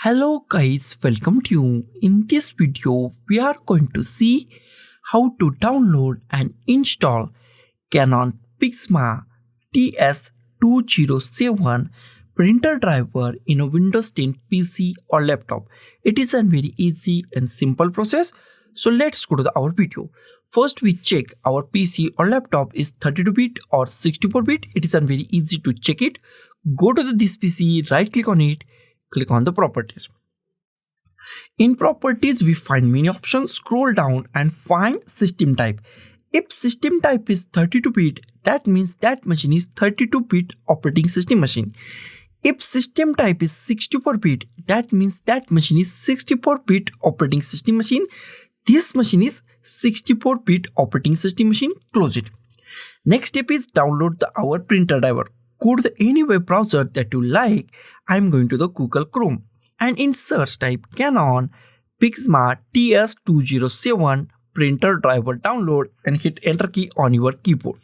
Hello guys, welcome to you. In this video, we are going to see how to download and install Canon PIXMA TS207 printer driver in a Windows 10 PC or laptop. It is a very easy and simple process. So let's go to our video. First we check our PC or laptop is 32-bit or 64-bit. It is very easy to check it. Go to this PC, right click on it. Click on the properties. In properties, we find many options. Scroll down and find system type. If system type is 32-bit, that means that machine is 32-bit operating system machine. If system type is 64-bit, that means that machine is 64-bit operating system machine. This machine is 64-bit operating system machine. Close it. Next step is download our printer driver. Go to any web browser that you like. I'm going to the Google Chrome and in search type Canon PIXMA TS207 printer driver download and hit enter key on your keyboard.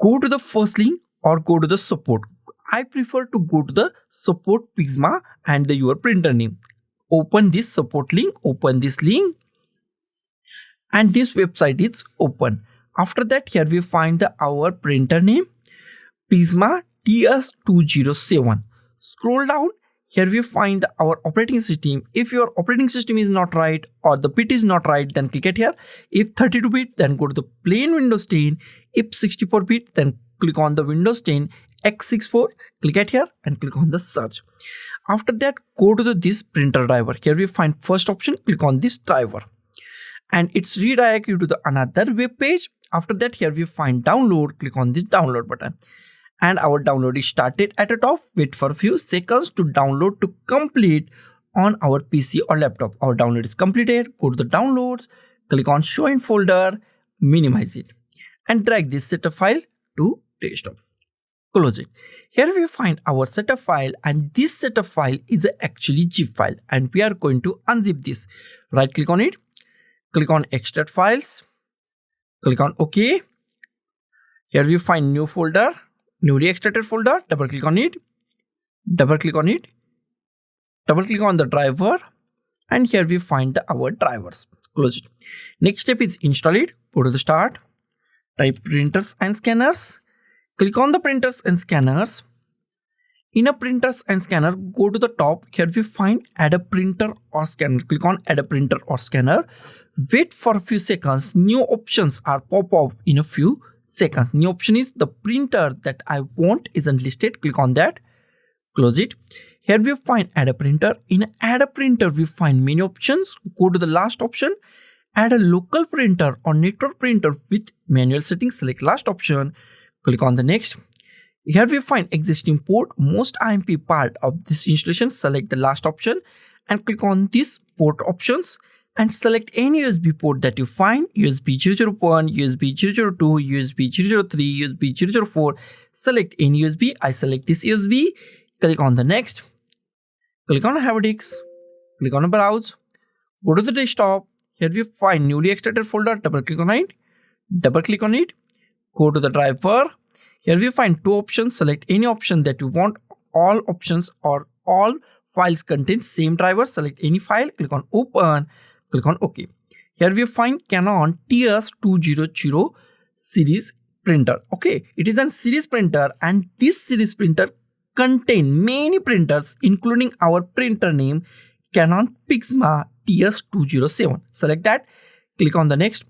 Go to the first link or go to the support. I prefer to go to the support PIXMA and your printer name. Open this support link, open this link and this website is open. After that, here we find our printer name. PIXMA TS207. Scroll down. Here we find our operating system. If your operating system is not right or the bit is not right, then click it here. If 32-bit, then go to the plain Windows 10. If 64-bit, then click on the Windows 10 x64. Click it here and click on the search. After that, go to this printer driver. Here we find first option. Click on this driver, and it's redirect you to another web page. After that, here we find download. Click on this download button. And our download is started at the top. Wait for a few seconds to download to complete on our PC or laptop. Our download is completed. Go to the downloads, click on show in folder, minimize it and drag this setup file to desktop. Close it. Here we find our setup file and this setup file is actually zip file and we are going to unzip this. Right click on it, click on extract files, click on OK. Here we find new folder. Newly extracted folder, double click on it, double click on it, double click on the driver, and here we find our drivers. Close it. Next step is install it. Go to the start, type printers and scanners, click on the printers and scanners. In a printers and scanner, go to the top. Here we find add a printer or scanner. Click on add a printer or scanner. Wait for a few seconds. New options are pop up in a few seconds. New option is the printer that I want isn't listed. Click on that. Close it. Here we find add a printer. In add a printer, we find many options. Go to the last option. Add a local printer or network printer with manual settings. Select last option. Click on the next. Here we find existing port. Most IMP part of this installation. Select the last option and click on this port options. And select any USB port that you find. USB 001, USB 002, USB 003, USB 004. Select any USB. I select this USB. Click on the next. Click on Have a Disk. Click on Browse. Go to the desktop. Here we find newly extracted folder. Double click on it. Double click on it. Go to the driver. Here we find two options. Select any option that you want. All options or all files contain same driver. Select any file. Click on Open. Click on OK. Here we find Canon TS207 series printer. Okay, it is a series printer and this series printer contain many printers including our printer name Canon PIXMA TS207. Select that. Click on the next.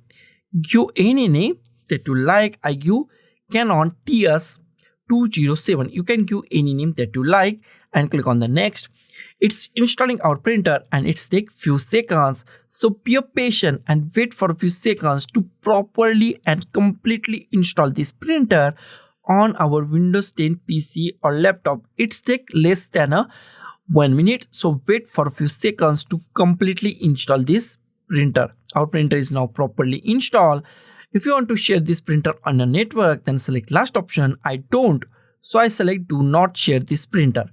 Give any name that you like. I give Canon TS207. You can give any name that you like and click on the next. It's installing our printer and it's take few seconds. So be patient and wait for a few seconds to properly and completely install this printer on our Windows 10 PC or laptop. It's take less than 1 minute. So wait for a few seconds to completely install this printer. Our printer is now properly installed. If you want to share this printer on a network, then select last option. I don't. So I select do not share this printer.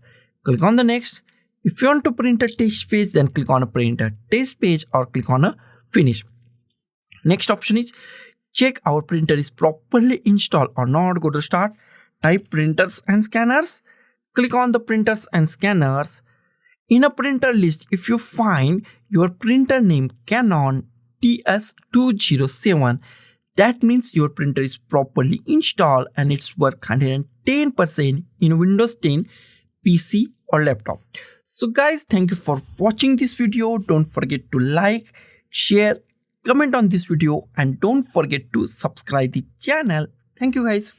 Click on the next. If you want to print a test page, then click on a print a test page or click on a finish. Next option is check our printer is properly installed or not. Go to start, type printers and scanners. Click on the printers and scanners. In a printer list, if you find your printer name Canon TS207, that means your printer is properly installed and it's work 110% in Windows 10 PC or laptop. So guys, thank you for watching this video. Don't forget to like, share, comment on this video, and don't forget to subscribe the channel. Thank you guys.